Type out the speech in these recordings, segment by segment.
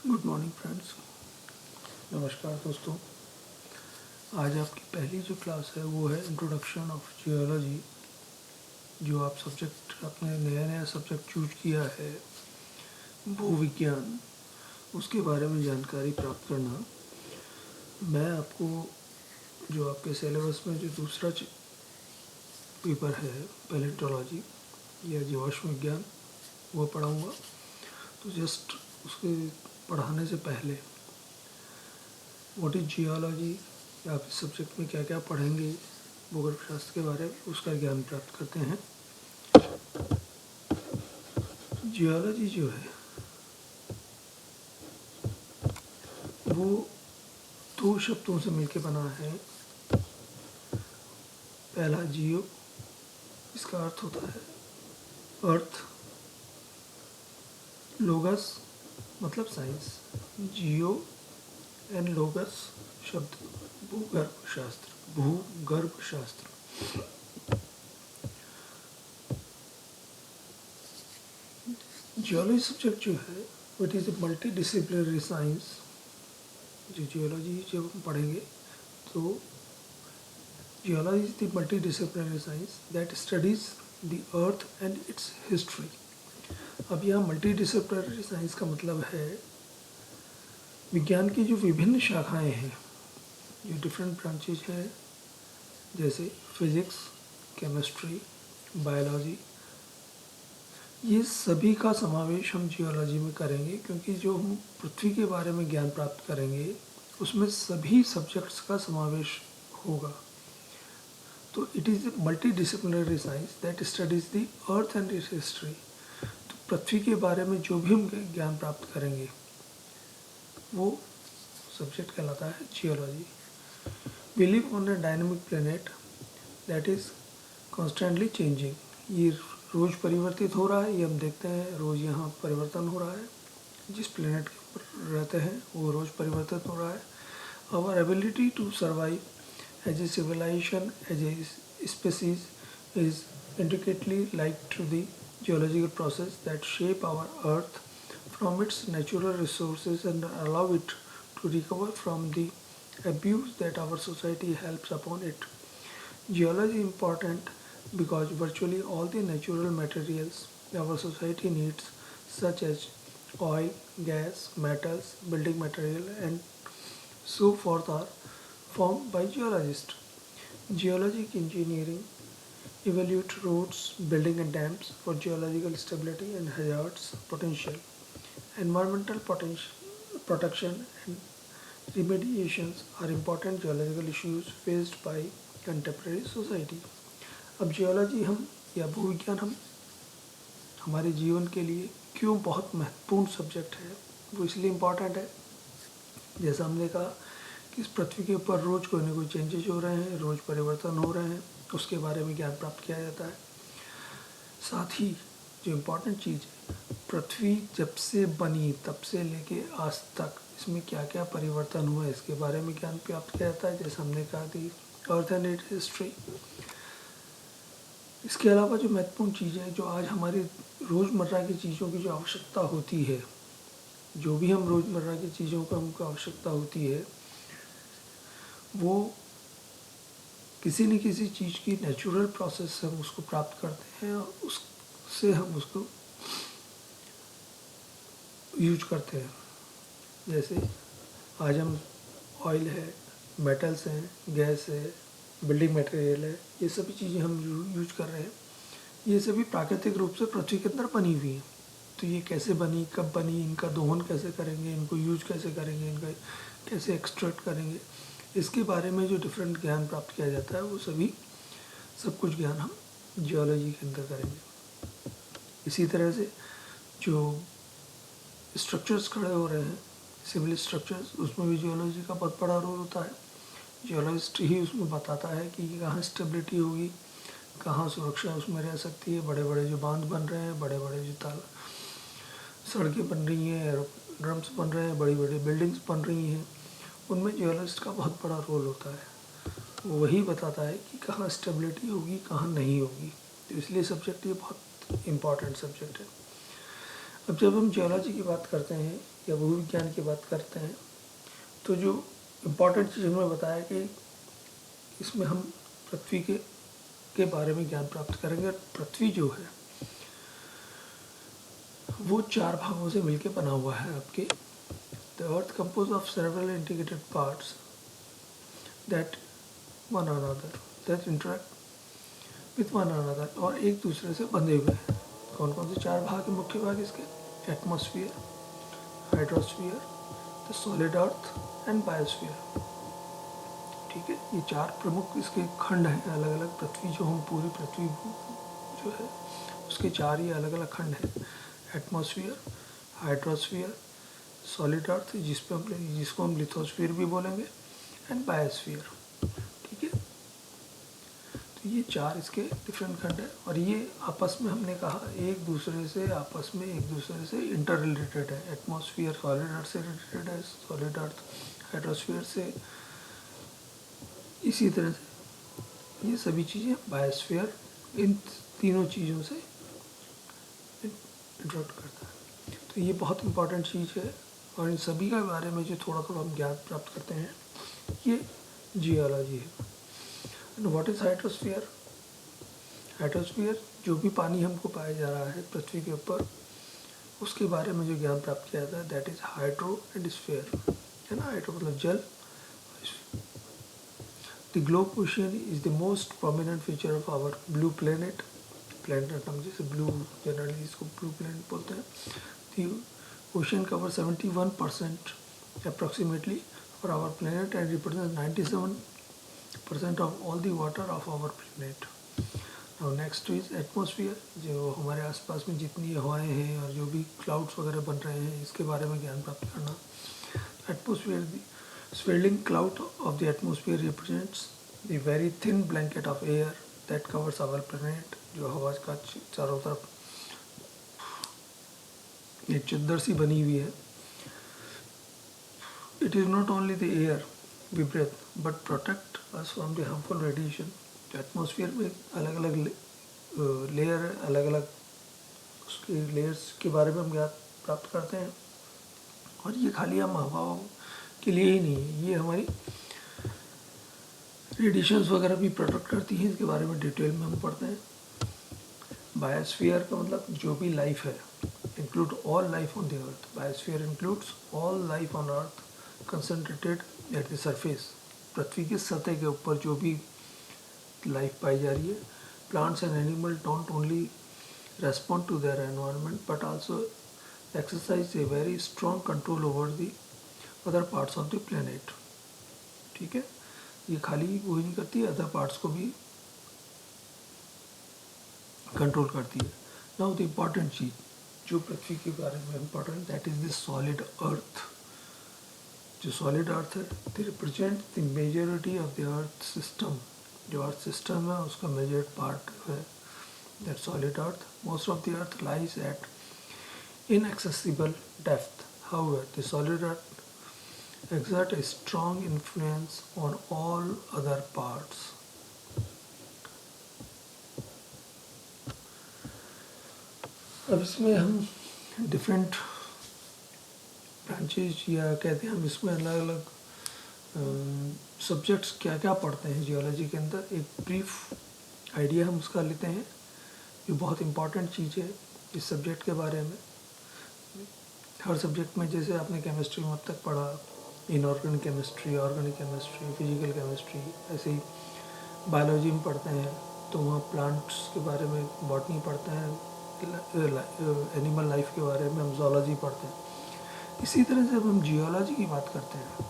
Good morning friends. नमस्कार दोस्तों। आज आपकी पहली जो क्लास है वो है इंट्रोडक्शन ऑफ जियोलॉजी। जो आप सब्जेक्ट अपने नया सब्जेक्ट चूज किया है भूविज्ञान, उसके बारे में जानकारी प्राप्त करना। मैं आपको जो आपके सिलेबस में जो दूसरा पेपर है पैलेंटोलॉजी या जीवाश्म विज्ञान वो पढ़ाऊँगा। तो जस्ट उसके पढ़ाने से पहले व्हाट इज जियोलॉजी, आप इस सब्जेक्ट में क्या क्या पढ़ेंगे भूगर्भ शास्त्र के बारे में, उसका ज्ञान प्राप्त करते हैं। जियोलॉजी जो है वो दो शब्दों से मिलकर बना है। पहला जियो, इसका अर्थ होता है अर्थ, लोगस मतलब साइंस, जियो एंड लोगस शब्द भूगर्भ शास्त्र। जियोलॉजी सब्जेक्ट जो है it is a multi disciplinary science. जो जियोलॉजी जब हम पढ़ेंगे तो geology is the multi disciplinary science that studies the earth and it's history. अब यहाँ मल्टी डिसिप्लिनरी साइंस का मतलब है विज्ञान की जो विभिन्न शाखाएं हैं, जो डिफरेंट ब्रांचेज हैं, जैसे फिजिक्स, केमिस्ट्री, बायोलॉजी, ये सभी का समावेश हम जियोलॉजी में करेंगे। क्योंकि जो हम पृथ्वी के बारे में ज्ञान प्राप्त करेंगे उसमें सभी सब्जेक्ट्स का समावेश होगा। तो it is multi disciplinary science that studies the earth and it's history. तो पृथ्वी के बारे में जो भी हम ज्ञान प्राप्त करेंगे वो सब्जेक्ट कहलाता है geology. We live on a dynamic planet that is constantly changing. ये रोज़ परिवर्तित हो रहा है, ये हम देखते हैं, रोज़ यहाँ परिवर्तन हो रहा है। जिस प्लेनेट के ऊपर रहते हैं वो रोज़ परिवर्तित हो रहा है। Our ability to survive as a civilization, as a species is intricately linked to the geological process that shape our earth from its natural resources and allow it to recover from the abuse that our society helps upon it. Geology is important because virtually all the natural materials our society needs, such as oil, gas, metals, building material, and so forth, are formed by geologists. Geologic engineering evaluate roads, building and dams for geological stability and hazards potential. Environmental protection and remediations are important geological issues faced by contemporary society. अब geology हम या भूविज्ञान हम हमारे जीवन के लिए क्यों बहुत महत्वपूर्ण सब्जेक्ट है, वो इसलिए इम्पॉर्टेंट है, जैसा हमने कहा कि इस पृथ्वी के ऊपर रोज़ कोई ना कोई चेंजेस हो रहे हैं, रोज़ परिवर्तन हो रहे हैं, उसके बारे में ज्ञान प्राप्त किया जाता है। साथ ही जो इम्पोर्टेंट चीज़ है, पृथ्वी जब से बनी तब से लेके आज तक इसमें क्या क्या परिवर्तन हुआ है इसके बारे में ज्ञान प्राप्त किया जाता है। जैसे हमने कहा कि अर्थ एंड इट्स हिस्ट्री। इसके अलावा जो महत्वपूर्ण चीज़ है, जो आज हमारी रोज़मर्रा की चीज़ों की जो आवश्यकता होती है, जो भी हम रोज़मर्रा की चीज़ों को हमको आवश्यकता होती है, वो किसी न किसी चीज़ की नेचुरल प्रोसेस से हम उसको प्राप्त करते हैं और उससे हम उसको यूज करते हैं। जैसे आज हम ऑयल है, मेटल्स हैं, गैस है, बिल्डिंग मटेरियल है, ये सभी चीज़ें हम यूज कर रहे हैं। ये सभी प्राकृतिक रूप से पृथ्वी के अंदर बनी हुई हैं। तो ये कैसे बनी, कब बनी, इनका दोहन कैसे करेंगे, इनको यूज कैसे करेंगे, इनका कैसे एक्सट्रैक्ट करेंगे, इसके बारे में जो डिफरेंट ज्ञान प्राप्त किया जाता है वो सभी सब कुछ ज्ञान हम जियोलॉजी के अंदर करेंगे। इसी तरह से जो स्ट्रक्चर्स खड़े हो रहे हैं, सिविल स्ट्रक्चर्स, उसमें भी जियोलॉजी का बहुत बड़ा रोल होता है। जियोलॉजिस्ट ही उसमें बताता है कि कहाँ स्टेबिलिटी होगी, कहाँ सुरक्षा उसमें रह सकती है। बड़े बड़े जो बांध बन रहे हैं, बड़े बड़े जो सड़कें बन रही हैं, एरोड्रम्स बन रहे हैं, बड़ी बड़ी बिल्डिंग्स बन रही हैं, उनमें जियोलॉजिस्ट का बहुत बड़ा रोल होता है। वो वही बताता है कि कहाँ स्टेबिलिटी होगी, कहाँ नहीं होगी। तो इसलिए सब्जेक्ट ये बहुत इम्पॉर्टेंट सब्जेक्ट है। अब जब हम जियोलॉजी की बात करते हैं या भूविज्ञान की बात करते हैं तो जो इम्पोर्टेंट चीज़ हमने बताया कि इसमें हम पृथ्वी के बारे में ज्ञान प्राप्त करेंगे। पृथ्वी जो है वो 4 भागों से मिलकर बना हुआ है आपके। The earth compose of several integrated parts that one another that interact with one another, और एक दूसरे से बंधे हुए हैं। कौन कौन से 4 भाग है? मुख्य भाग इसके atmosphere, hydrosphere, the solid earth and biosphere. ठीक है, ये 4 प्रमुख इसके खंड हैं अलग अलग। पृथ्वी जो हम पूरी पृथ्वी जो है उसके 4 ही अलग अलग खंड हैं। एटमॉस्फेयर, हाइड्रोस्फीयर, सॉलिड अर्थ जिसको हम लिथोस्फीयर भी बोलेंगे, एंड बायोस्फीयर। ठीक है, तो ये 4 इसके डिफरेंट खंड है और ये आपस में हमने कहा एक दूसरे से इंटर रिलेटेड है। एटमॉस्फेयर सॉलिड अर्थ से रिलेटेड है, सॉलिड अर्थ हाइड्रोस्फीयर से, इसी तरह से ये सभी चीज़ें बायोस्फीयर इन तीनों चीज़ों से इंटरेक्ट करता है। तो ये बहुत इम्पोर्टेंट चीज़ है और इन सभी के बारे में जो थोड़ा थोड़ा हम ज्ञान प्राप्त करते हैं ये जियोलॉजी है। And what is hydrosphere? Hydrosphere जो भी पानी हमको पाया जा रहा है पृथ्वी के ऊपर उसके बारे में जो ज्ञान प्राप्त किया जाता है that is hydro and sphere, है ना। हाइड्रो मतलब जल। The globe ocean is the most prominent feature of our blue planet. Planet हम जैसे blue generally इसको blue planet बोलते हैं। The ocean covers 71% approximately for our planet and represents 97% of all the water of our planet. Now next is atmosphere, जो हमारे आसपास में जितनी हवाएं हैं और जो भी clouds वगैरह बन रहे हैं इसके बारे में ज्ञान प्राप्त करना। Atmosphere, the swirling cloud of the atmosphere represents the very thin blanket of air that covers our planet, जो हवा का चारों तरफ ये चद्दर सी बनी हुई है। It is not only the air we breathe but protect us from the harmful radiation. Atmosphere में अलग अलग लेयर है, अलग अलग उसके लेयर्स के बारे में हम ज्ञान प्राप्त करते हैं और ये खाली हम हवा के लिए ही नहीं है, ये हमारी रेडिएशंस वगैरह भी प्रोटेक्ट करती हैं। इसके बारे में डिटेल में हम पढ़ते हैं। बायोस्फीयर का मतलब जो भी लाइफ है, include all life on the earth. Biosphere includes all life on earth concentrated at the surface. पृथ्वी की सतह के ऊपर जो भी लाइफ पाई जा रही है। Plants and animal don't only respond to their environment but also exercise a very strong control over the other parts of the planet. ठीक है, ये खाली वो ही नहीं करती है, अदर पार्ट्स को भी कंट्रोल करती है। नाउ द इम्पॉर्टेंट चीज जो पृथ्वी के बारे में important that is the solid earth. जो सॉलिड अर्थ है they represent the majority of the earth system. जो अर्थ सिस्टम है उसका मेजर पार्ट है that solid earth. Most of the earth lies at inaccessible depth. However, the solid earth exerts a strong influence on all other parts. अब इसमें हम different branches या कहते हैं हम इसमें अलग अलग सब्जेक्ट्स क्या क्या पढ़ते हैं जियोलॉजी के अंदर। एक ब्रीफ आइडिया हम उसका लेते हैं। ये बहुत इम्पॉर्टेंट चीज़ है इस सब्जेक्ट के बारे में। हर सब्जेक्ट में जैसे आपने केमिस्ट्री में अब तक पढ़ा inorganic chemistry, organic chemistry, physical chemistry, ऐसे ही बायोलॉजी में पढ़ते हैं तो वहाँ प्लांट्स के बारे में बॉटनी पढ़ते हैं, एनिमल लाइफ के बारे में हम ज़ूलॉजी पढ़ते हैं। इसी तरह से जब हम जियोलॉजी की बात करते हैं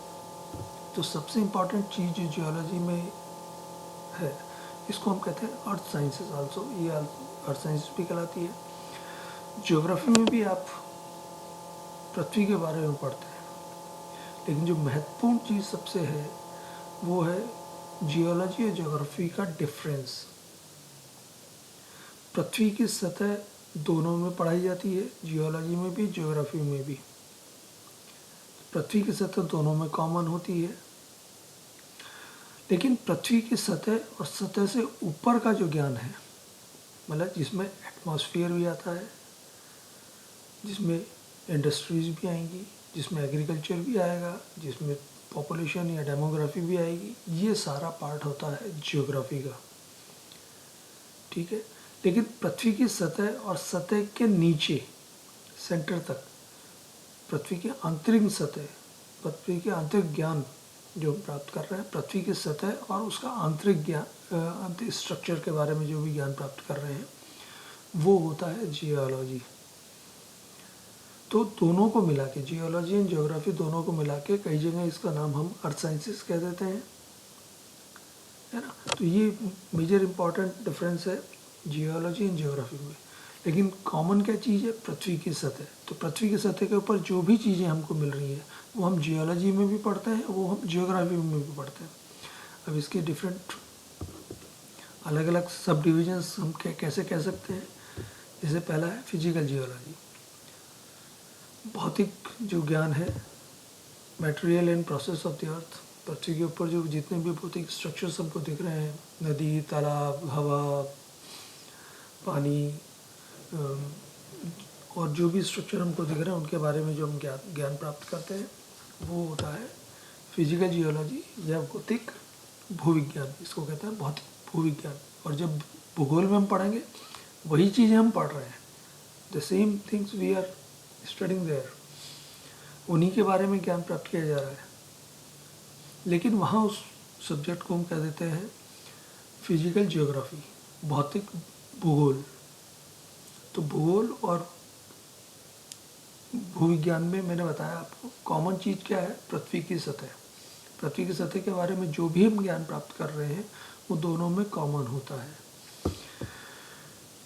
तो सबसे इम्पॉर्टेंट चीज़ जो जियोलॉजी में है इसको हम कहते हैं अर्थ साइंसेस आल्सो। ये अर्थ साइंस भी कहलाती है। ज्योग्राफी में भी आप पृथ्वी के बारे में पढ़ते हैं, लेकिन जो महत्वपूर्ण चीज़ सबसे है वो है जियोलॉजी और ज्योग्राफी का डिफरेंस। पृथ्वी की सतह दोनों में पढ़ाई जाती है, जियोलॉजी में भी ज्योग्राफी में भी। पृथ्वी की सतह दोनों में कॉमन होती है, लेकिन पृथ्वी की सतह और सतह से ऊपर का जो ज्ञान है मतलब जिसमें एटमॉस्फेयर भी आता है, जिसमें इंडस्ट्रीज भी आएंगी, जिसमें एग्रीकल्चर भी आएगा, जिसमें पॉपुलेशन या डेमोग्राफी भी आएगी, ये सारा पार्ट होता है जियोग्राफी का, ठीक है। लेकिन पृथ्वी की सतह और सतह के नीचे सेंटर तक, पृथ्वी की आंतरिक सतह, पृथ्वी के आंतरिक ज्ञान जो हम प्राप्त कर रहे हैं, पृथ्वी की सतह और उसका आंतरिक ज्ञान, आंतरिक स्ट्रक्चर के बारे में जो भी ज्ञान प्राप्त कर रहे हैं, वो होता है जियोलॉजी। तो दोनों को मिला के, जियोलॉजी एंड ज्योग्राफी दोनों को मिला के, कई जगह इसका नाम हम अर्थ साइंसेस कह देते हैं, है ना। तो ये मेजर इम्पॉर्टेंट डिफरेंस है जियोलॉजी एंड ज्योग्राफी में। लेकिन कॉमन क्या चीज़ है? पृथ्वी की सतह। तो पृथ्वी की सतह के ऊपर जो भी चीज़ें हमको मिल रही हैं, वो हम जियोलॉजी में भी पढ़ते हैं, वो हम जियोग्राफी में भी पढ़ते हैं। अब इसके डिफरेंट अलग अलग सब डिविजन्स हम कैसे कह सकते हैं? जैसे पहला है फिजिकल जियोलॉजी, भौतिक जो ज्ञान है, material and process of the earth. पृथ्वी के ऊपर जो जितने भी भौतिक स्ट्रक्चर्स हमको दिख रहे हैं, नदी, तालाब, हवा, पानी, और जो भी स्ट्रक्चर हमको दिख रहे हैं, उनके बारे में जो हम ज्ञान प्राप्त करते हैं, वो होता है फिजिकल जियोलॉजी या भौतिक भूविज्ञान, इसको कहते हैं भौतिक भूविज्ञान। और जब भूगोल में हम पढ़ेंगे, वही चीज़ें हम पढ़ रहे हैं, the same things we are studying there, उन्हीं के बारे में ज्ञान प्राप्त किया जा रहा है। लेकिन वहाँ उस सब्जेक्ट को हम कह देते हैं फिजिकल जियोग्राफी, भौतिक भूगोल। तो भूगोल और भूविज्ञान में मैंने बताया आपको कॉमन चीज़ क्या है? पृथ्वी की सतह। पृथ्वी की सतह के बारे में जो भी हम ज्ञान प्राप्त कर रहे हैं, वो दोनों में कॉमन होता है।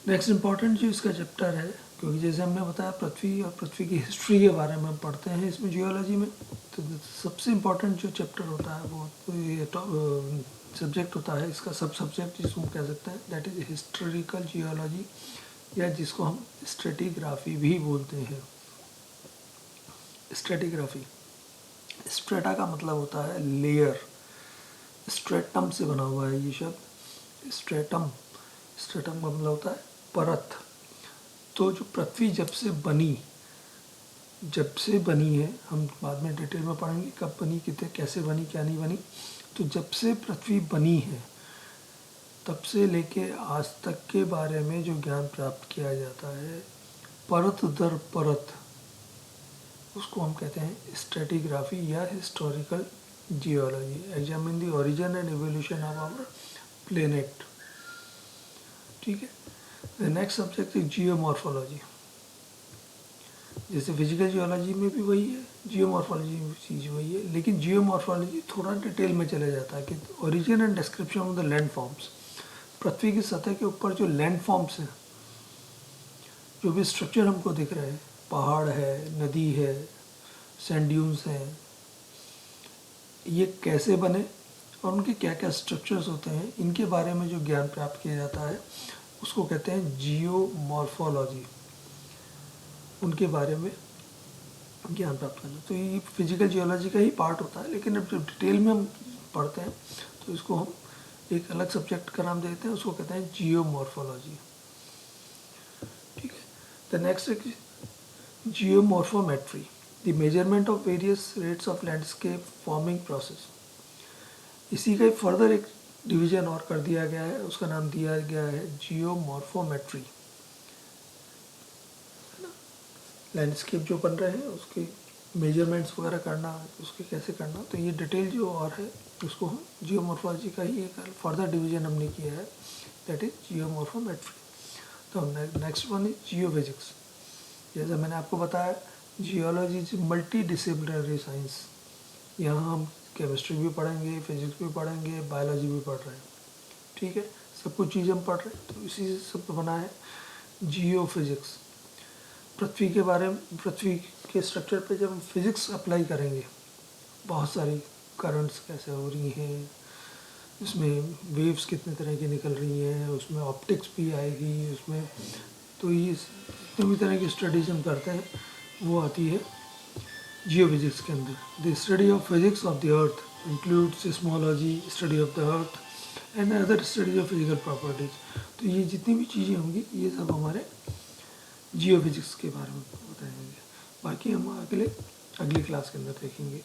नेक्स्ट इम्पॉर्टेंट जो इसका चैप्टर है, क्योंकि जैसे हमने बताया पृथ्वी और पृथ्वी की हिस्ट्री के बारे में हम पढ़ते हैं इसमें जियोलॉजी में, तो सबसे इम्पॉर्टेंट जो चैप्टर होता है, वो ये सब्जेक्ट होता है, इसका सब सब्जेक्ट जिसको हम कह सकते हैं, दैट इज़ हिस्टोरिकल जियोलॉजी, या जिसको हम स्ट्रेटिग्राफी भी बोलते हैं। स्ट्रेटिग्राफी, स्ट्रेटा का मतलब होता है लेयर, स्ट्रेटम से बना हुआ है ये शब्द, स्ट्रेटम। स्ट्रेटम का मतलब होता है परत। तो जो पृथ्वी जब से बनी है, हम बाद में डिटेल में पढ़ेंगे कब बनी, कितने, कैसे बनी, क्या नहीं बनी। तो जब से पृथ्वी बनी है, तब से लेके आज तक के बारे में जो ज्ञान प्राप्त किया जाता है, परत दर परत, उसको हम कहते हैं स्ट्रेटिग्राफी या historical geology. Examine the origin and evolution of our planet, ठीक है। The next subject is geomorphology. जैसे फिजिकल जियोलॉजी में भी वही है, जियोमॉर्फोलॉजी में चीज़ वही है, लेकिन जियोमॉर्फोलॉजी थोड़ा डिटेल में चला जाता है कि origin and description of the land forms. पृथ्वी की सतह के ऊपर जो लैंड फॉर्म्स हैं, जो भी स्ट्रक्चर हमको दिख रहे हैं, पहाड़ है, नदी है, सैंड ड्यून्स हैं, ये कैसे बने और उनके क्या क्या स्ट्रक्चर्स होते हैं, इनके बारे में जो ज्ञान प्राप्त किया जाता है, उसको कहते हैं जियोमॉर्फोलॉजी। उनके बारे में ज्ञान प्राप्त करना, तो ये फिजिकल जियोलॉजी का ही पार्ट होता है। लेकिन अब जब डिटेल में हम पढ़ते हैं, तो इसको हम एक अलग सब्जेक्ट का नाम देते हैं, उसको कहते हैं जियोमॉर्फोलॉजी, ठीक है। The next is geomorphometry, the measurement of various rates of landscape forming process. इसी का फर्दर एक डिवीजन और कर दिया गया है, उसका नाम दिया गया है जियोमॉर्फोमेट्री। लैंडस्केप जो बन रहे हैं, उसके मेजरमेंट्स वगैरह करना, उसके कैसे करना, तो ये डिटेल जो और है, उसको हम जियोमॉर्फोलॉजी का ही एक फर्दर डिवीजन हमने किया है, दैट इज जियोमॉर्फोमेट्री। तो हमने नेक्स्ट वन इज जियोफिजिक्स। जैसे मैंने आपको बताया, geology is multi disciplinary science. यहाँ हम केमिस्ट्री भी पढ़ेंगे, फिजिक्स भी पढ़ेंगे, बायोलॉजी भी पढ़ रहे हैं, ठीक है, सब कुछ चीज़ हम पढ़ रहे हैं। तो इसी से सब बना है जियोफिजिक्स। पृथ्वी के बारे में, पृथ्वी के स्ट्रक्चर पे जब हम फिज़िक्स अप्लाई करेंगे, बहुत सारी करंट्स कैसे हो रही हैं, उसमें वेव्स कितने तरह की निकल रही हैं, उसमें ऑप्टिक्स भी आएगी उसमें, तो ये जितने भी तरह की स्टडीज हम करते हैं, वो आती है जियोफिजिक्स के अंदर। The study of physics of the earth includes seismology, study of the earth and other study of physical properties. तो ये जितनी भी चीज़ें होंगी, ये सब हमारे जियोफिजिक्स के बारे में बताएंगे। बाकी हम अगले अगली क्लास के अंदर देखेंगे।